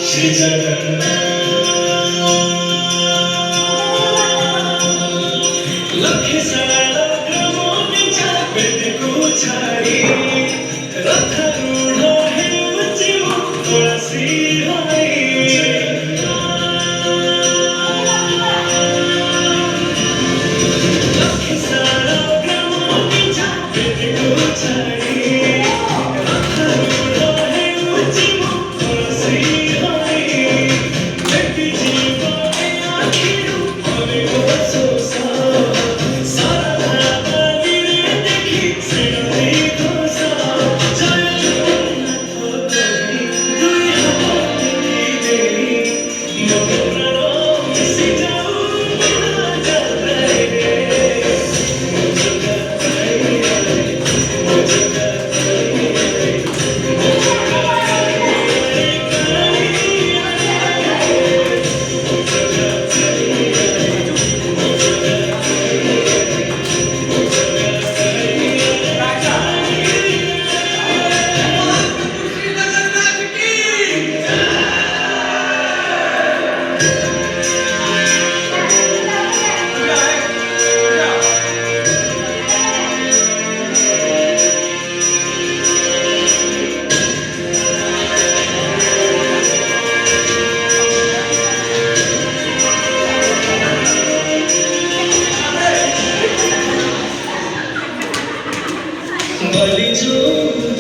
श्री जगन्नाथ लख सारा ग्रमो बिचा बेद को छाड़ी रथरूढ़ हेउचिव तुलसी हरि लख सारा ग्रमो बिचा बेद को छाड़ी रथरूढ़ हेउचिव तुलसी हरि व्यक्ति जीवने आखिरु मने गोसोसा सारा बालिरे देखि श्रीहरि घोषा जय जगन्नाथ कहि दुई हाथ टेकी देई ମୋ ପ୍ରାଣ ମିଶି ଯାଉ ମହାଯାତ୍ରାରେ ମୋ ଜଗା କାଳିଆରେ ମୋ ଜଗା କାଳିଆରେ ମୋ ଜଗା କାଳିଆରେ କାଳିଆରେ ମୋ ଜଗା କାଳିଆରେ ମୋ ଜଗା କାଳିଆରେ ମୋ ଜଗା बलि जो